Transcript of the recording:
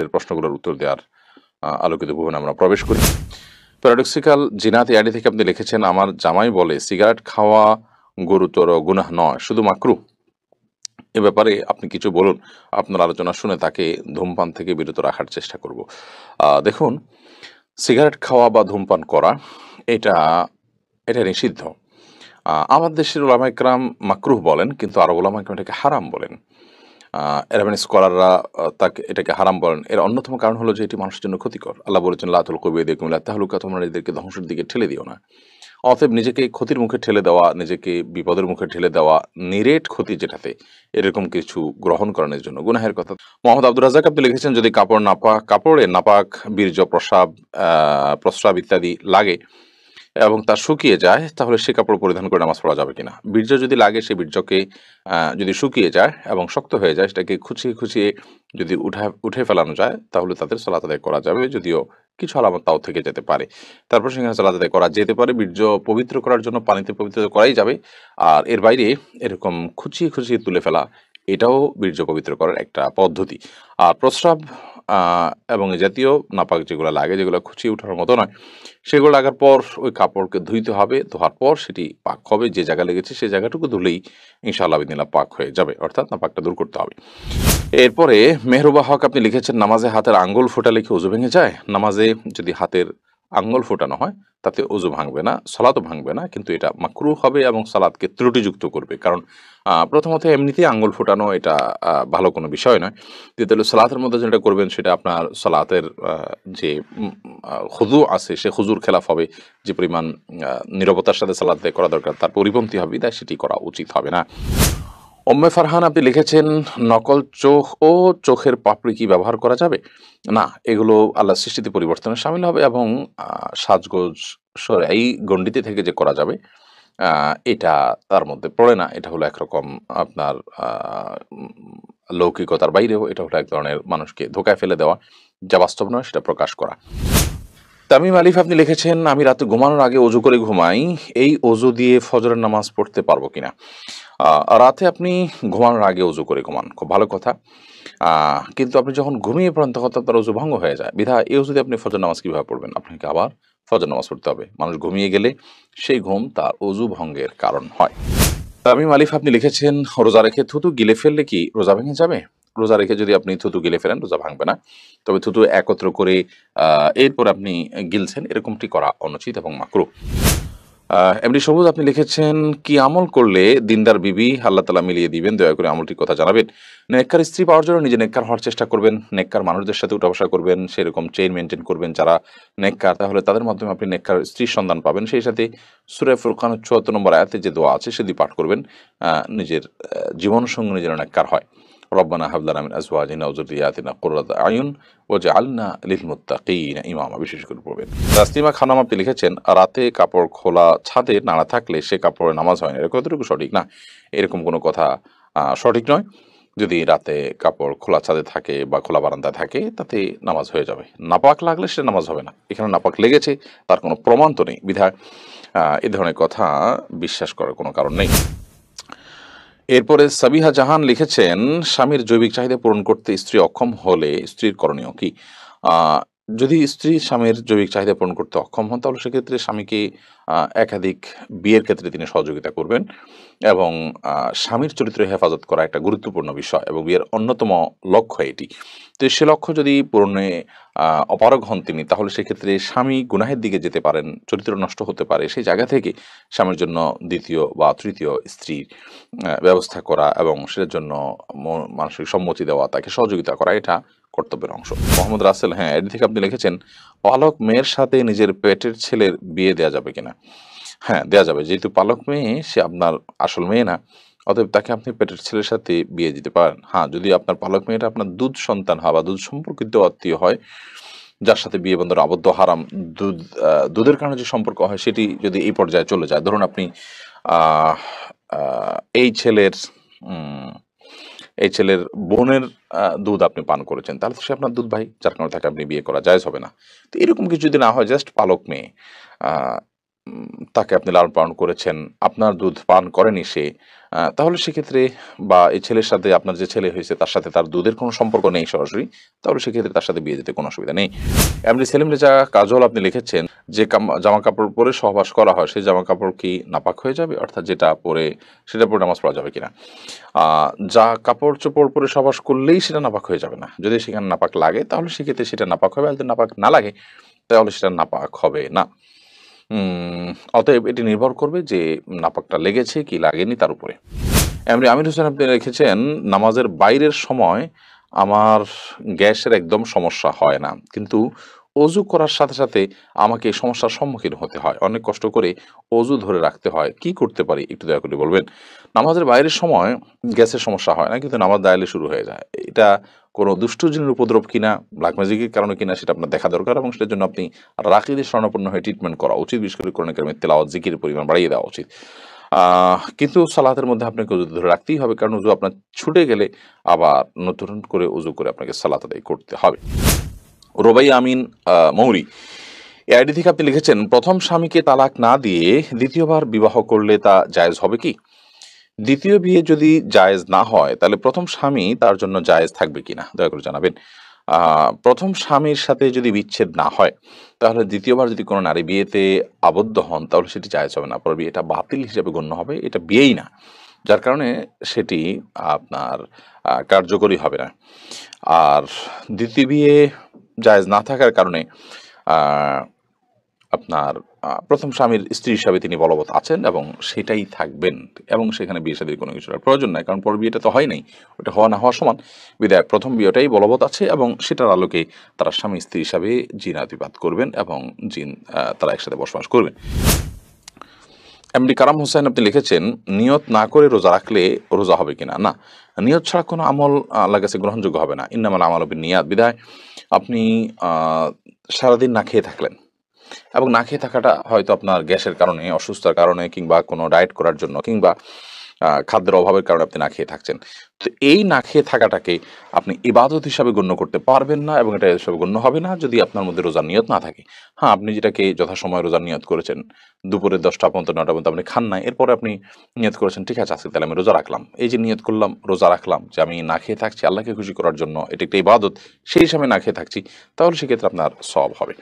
এর প্রশ্নগুলোর উত্তর দেওয়ার আলোকিত ভুবনে আমরা প্রবেশ করি। প্যারাডক্সিক্যাল জিনাত ইয়াডি থেকে আপনি লিখেছেন, আমার জামাই বলে সিগারেট খাওয়া গুরুতর গুনাহ নয়, শুধু মাকরুহ। এ ব্যাপারে আপনি কিছু বলুন। আপনার আলোচনা শুনে তাকে ধূমপান থেকে বিরত রাখার চেষ্টা করব। দেখুন, সিগারেট খাওয়া বা ধূমপান করা এটা এটা নিষিদ্ধ। আমার দেশের ওলামা ইকরাম মাকরুহ বলেন, কিন্তু আরব ওলামা ইকরাম এটাকে হারাম বলেন। অ্যারাবিক স্কলাররা এটাকে হারাম বলেন। এর অন্যতম কারণ হলো যে এটি মানুষের জন্য ক্ষতিকর। আল্লাহ বলেছেন, লা তুলকু বিয়াইদিকুম ইলা তাহলুকা, তোমরা নিজেদেরকে ধ্বংসের দিকে ঠেলে দিও না। অতএব নিজেকে ক্ষতির মুখে ঠেলে দেওয়া, নিজেকে বিপদের মুখে ঠেলে দেওয়া, নিরেট ক্ষতি যেটাতে, এরকম কিছু গ্রহণ করানোর জন্য গুনাহের কথা। মোহাম্মদ আব্দুর রাজ্জাক আপনি লিখেছেন, যদি কাপড়ে নাপাক, বীর্য, প্রস্রাব ইত্যাদি লাগে এবং তা শুকিয়ে যায়, তাহলে সে কাপড় পরিধান করে নামাজ পড়া যাবে কিনা? বীর্য যদি লাগে, সে বীর্যকে যদি শুকিয়ে যায় এবং শক্ত হয়ে যায়, সেটাকে খুঁচিয়ে খুঁচিয়ে যদি উঠে ফেলানো যায়, তাহলে তাদের সালাত আদায় করা যাবে, যদিও কিছু আলামত তাও থেকে যেতে পারে। তারপর সেখানে সালাত আদায় করা যেতে পারে। বীর্য পবিত্র করার জন্য পানিতে পবিত্র করাই যাবে। আর এর বাইরে এরকম খুঁচিয়ে খুঁচিয়ে তুলে ফেলা, এটাও বীর্য পবিত্র করার একটা পদ্ধতি। আর প্রস্রাব এবং এই জাতীয় নাপাক যেগুলো লাগে, যেগুলো খুঁচিয়ে ওঠার মতো নয়, সেগুলো লাগার পর ওই কাপড়কে ধুইতে হবে। ধোয়ার পর সেটি পাক হবে। যে জায়গা লেগেছে সেই জায়গাটুকু ধুলেই ইনশাআল্লাহ বিদিনিল্লাহ পাক হয়ে যাবে, অর্থাৎ নাপাকটা দূর করতে হবে। এরপরে মেহরুবা হক আপনি লিখেছেন, নামাজে হাতের আঙ্গুল ফোটালে কি ওযু ভেঙে যায়? নামাজে যদি হাতের আঙ্গুল ফোটানো হয়, তাতে ওযু ভাঙবে না, সালাতও ভাঙবে না, কিন্তু এটা মাকরুহ হবে এবং সালাতকে ত্রুটিযুক্ত করবে। কারণ প্রথমত এমনিতেই আঙ্গুল ফোটানো এটা ভালো কোনো বিষয় নয়। দ্বিতীয়ত সালাতের মধ্যে যেটা করবেন সেটা আপনার সালাতের যে খুযু আছে, সে খুযুর খেলাফ হবে। যে পরিমাণ নীরবতার সাথে সালাত আদায় করা দরকার, তার পরিপন্থী হবে, তাই সেটি করা উচিত হবে না। উম্মে ফারহান আপনি লিখেছেন, নকল চোখ ও চোখের পাপড়ি কি ব্যবহার করা যাবে? না, এগুলো আল্লাহর সৃষ্টিতে পরিবর্তনে শামিল হবে এবং সাজগোজ এই গণ্ডিতে থেকে যে করা যাবে, এটা তার মধ্যে পড়ে না। এটা হলো একরকম আপনার লৌকিকতার বাইরেও, এটা হলো এক ধরনের মানুষকে ধোঁকায় ফেলে দেওয়া, যা বাস্তব নয় সেটা প্রকাশ করা। তামিম আলিফ আপনি লিখেছেন, আমি রাতে ঘুমানোর আগে অজু করে ঘুমাই, এই অজু দিয়ে ফজরের নামাজ পড়তে পারবো কিনা? রাতে আপনি ঘুমানোর আগে অজু করে ঘুমান, খুব ভালো কথা। কিন্তু আপনি যখন ঘুমিয়ে পড়েন, তখন তো আপনার অজু ভঙ্গ হয়ে যায়। বিধায় এই অজু দিয়ে আপনি ফজর নামাজ কিভাবে পড়বেন? আপনাকে আবার ফজর নামাজ পড়তে হবে। মানুষ ঘুমিয়ে গেলে সেই ঘুম তার অজু ভঙ্গের কারণ হয়। তামিম আলিফ আপনি লিখেছেন, রোজা রেখে থুতু গিলে ফেললে কি রোজা ভেঙে যাবে? রোজা রেখে যদি আপনি থুতু গিলে ফেলেন, রোজা ভাঙবে না। তবে থুতু একত্র করে এরপর আপনি গিলছেন, এরকমটি করা অনুচিত এবং মাকরুহ। এমডি সবুজ আপনি লিখেছেন, কি আমল করলে দিনদার বিবি আল্লাহ তাআলা মিলিয়ে দিবেন? দয়া করে আমলটির কথা জানাবেন। নেককার স্ত্রী পাওয়ার জন্য নিজে নেককার হওয়ার চেষ্টা করবেন। নেককার মানুষদের সাথে উঠা বসা করবেন, সেরকম চেইন মেইনটেইন করবেন যারা নেককার, তাহলে তাদের মাধ্যমে আপনি নেককার স্ত্রীর সন্ধান পাবেন। সেই সাথে সূরা ফুরকানের ৭৪ নম্বর আয়াতে যে দোয়া আছে, সেটি পাঠ করবেন। নিজের জীবনসঙ্গী যেন নেককার হয়। রব্বানা হাব লানা মিন আজওয়াজিনা ওয়া যুররিয়াতিনা কুররাতা আয়ুন ওয়াজআলনা লিল মুত্তাকিনা ইমামা, বিশেষ করে পড়বেন। তাসলিমা খানম আপনি লিখেছেন, রাতে কাপড় খোলা ছাদে নাড়া থাকলে সে কাপড়ে নামাজ হয় না, এটা কতটুকু সঠিক? না, এরকম কোনো কথা সঠিক নয়। যদি রাতে কাপড় খোলা ছাদে থাকে বা খোলা বারান্দায় থাকে, তাতে নামাজ হয়ে যাবে। নাপাক লাগলে সে নামাজ হবে না। এখানে নাপাক লেগেছে, তার কোনো প্রমাণ তো নেই, বিধায় এ ধরনের কথা বিশ্বাস করার কোনো কারণ নেই। এরপরে সাবিহা জাহান লিখেছেন, স্বামীর জৈবিক চাহিদা পূরণ করতে স্ত্রী অক্ষম হলে স্ত্রীর করণীয় কি? যদি স্ত্রী স্বামীর জৈবিক চাহিদা পূরণ করতে অক্ষম হন, তাহলে সেক্ষেত্রে স্বামীকে একাধিক বিয়ের ক্ষেত্রে তিনি সহযোগিতা করবেন এবং স্বামীর চরিত্রের হেফাজত করা একটা গুরুত্বপূর্ণ বিষয় এবং বিয়ের অন্যতম লক্ষ্য এটি। তো সে লক্ষ্য যদি পূরণে অপারগ হন তিনি, তাহলে সেক্ষেত্রে স্বামী গুনাহের দিকে যেতে পারেন, চরিত্র নষ্ট হতে পারে। সেই জায়গা থেকে স্বামীর জন্য দ্বিতীয় বা তৃতীয় স্ত্রীর ব্যবস্থা করা এবং সেটার জন্য মানসিক সম্মতি দেওয়া, তাকে সহযোগিতা করা, এটা কর্তব্যের অংশ। মোহাম্মদ রাসেল, হ্যাঁ, এর থেকে আপনি লিখেছেন, পালক মেয়ের সাথে নিজের পেটের ছেলের বিয়ে দেওয়া যাবে কিনা? হ্যাঁ, দেওয়া যাবে। যেহেতু পালক মেয়ে, সে আপনার আসল মেয়ে না, অতএব তাকে আপনি পেটের ছেলের সাথে বিয়ে দিতে পারেন। হ্যাঁ, যদি আপনার পালক মেয়েটা আপনার দুধ সন্তান হয় বা দুধ সম্পর্কিত আত্মীয় হয়, যার সাথে বিয়ে বন্ধন আবদ্ধ হারাম, দুধের কারণে যে সম্পর্ক হয়, সেটি যদি এই পর্যায়ে চলে যায়, ধরুন আপনি আহ এই ছেলের এই ছেলের বোনের দুধ আপনি পান করেছেন, তাহলে তো সে আপনার দুধ ভাই, যার কারণে তাকে আপনি বিয়ে করা জায়েজ হবে না। তো এরকম কিছু যদি না হয়, জাস্ট পালক মেয়ে, তাকে আপনি লালন পালন করেছেন, আপনার দুধ পান করেনি সে, তাহলে সেক্ষেত্রে বা এই ছেলের সাথে আপনার যে ছেলে হয়েছে তার সাথে তার দুধের কোনো সম্পর্ক নেই সরাসরি, তাহলে সেক্ষেত্রে তার সাথে বিয়ে দিতে কোনো অসুবিধা নেই। এমনি সেলিম রেজা কাজল আপনি লিখেছেন যে জামা কাপড় পরে সহবাস করা হয় সেই জামা কাপড় কি নাপাক হয়ে যাবে? অর্থাৎ যেটা পরে সেটা পরে নামাজ পড়া যাবে কিনা? যা কাপড় চোপড় পরে সহবাস করলেই সেটা নাপাক হয়ে যাবে না। যদি সেখানে নাপাক লাগে তাহলে সেক্ষেত্রে সেটা নাপাক হবে, আর যদি নাপাক না লাগে তাহলে সেটা নাপাক হবে না। উম অতএব এটি নির্ভর করবে যে নাপাকটা লেগেছে কি লাগেনি তার উপরে। এমনি আমির হোসেন আপনি লিখেছেন, নামাজের বাইরের সময় আমার গ্যাসের একদম সমস্যা হয় না। কিন্তু অজু করার সাথে, সাথে আমাকে এই সমস্যার সম্মুখীন হতে হয়। অনেক কষ্ট করে অজু ধরে রাখতে হয়। কি করতে পারি একটু দয়া করে বলবেন? নামাজের বাইরের সময় গ্যাসের সমস্যা হয় না, কিন্তু নামাজ দাঁড়ালে শুরু হয়ে যায়। এটা কোনো দুষ্ট জিনের উপদ্রব কিনা, ব্ল্যাক ম্যাজিকের কারণে কিনা সেটা আপনার দেখা দরকার, এবং সেটার জন্য আপনি রাকিদের শরণাপন্ন হয়ে ট্রিটমেন্ট করা উচিত। বিশেষ করে কোরআন কারিমের তেলাওয়াত, জিকিরের পরিমাণ বাড়িয়ে দেওয়া উচিত। কিন্তু সালাতের মধ্যে আপনাকে অজু ধরে রাখতেই হবে, কারণ অজু আপনার ছুটে গেলে আবার নতুন করে অজু করে আপনাকে সালাত আদায় করতে হবে। রোবাই আমিন মৌরি এই আইডি থেকে আপনি লিখেছেন, প্রথম স্বামীকে তালাক না দিয়ে দ্বিতীয়বার বিবাহ করলে তা জায়েজ হবে কি? দ্বিতীয় বিয়ে যদি জায়েজ না হয় তাহলে প্রথম স্বামী তার জন্য জায়েজ থাকবে কিনা দয়া করে জানাবেন। প্রথম স্বামীর সাথে যদি বিচ্ছেদ না হয় তাহলে দ্বিতীয়বার যদি কোনো নারী বিয়েতে আবদ্ধ হন তাহলে সেটি জায়েজ হবে না, পরে বিয়েটা বাতিল হিসেবে গণ্য হবে, এটা বিয়েই না, যার কারণে সেটি আপনার কার্যকরী হবে না। আর দ্বিতীয় বিয়ে জায়েজ না থাকার কারণে আহ, আপনার প্রথম স্বামীর স্ত্রী হিসাবে তিনি বলবৎ আছেন এবং সেটাই থাকবেন, এবং সেখানে বিয়ে শাদীর কোনো কিছুর প্রয়োজন নাই, কারণ পর বিয়েটা তো হয় নাই, ওটা হওয়া না হওয়া সমান। বিধায় প্রথম বিয়েটাই বলবৎ আছে এবং সেটার আলোকে তারা স্বামী স্ত্রী হিসাবে জিনাতিপাত করবেন এবং তারা একসাথে বসবাস করবেন। এমডি কারাম হোসেন আপনি লিখেছেন, নিয়ত না করে রোজা রাখলে রোজা হবে কিনা? না, নিয়ত ছাড়া কোনো আমল আল্লাহর কাছে গ্রহণযোগ্য হবে না। ইন্নামাল আমাল বিন্নিয়াত। বিধায় আপনি সারাদিন না খেয়ে থাকলেন, এবং না খেয়ে থাকাটা হয়তো আপনার গ্যাসের কারণে, অসুস্থতার কারণে, কিংবা কোনো ডায়েট করার জন্য, কিংবা খাদ্যের অভাবের কারণে আপনি না খেয়ে থাকছেন। তো এই না খেয়ে থাকাটাকে আপনি ইবাদত হিসাবে গণ্য করতে পারবেন না, এবং এটা হিসাবে গণ্য হবে না যদি আপনার মধ্যে রোজার নিয়ত না থাকে। হ্যাঁ, আপনি যেটাকে যথাসময়ে রোজার নিয়ত করেছেন, দুপুরে 10টা পর্যন্ত 9টা পর্যন্ত আপনি খান নাই, এরপরে আপনি নিয়ত করেছেন ঠিক আছে আজকে তাহলে আমি রোজা রাখলাম। এই যে নিয়ত করলাম, রোজা রাখলাম, যে আমি না খেয়ে থাকছি আল্লাহকে খুশি করার জন্য, এটা একটা ইবাদত, সেই হিসাবে না খেয়ে থাকছি, তাহলে সেক্ষেত্রে আপনার সওয়াব হবে।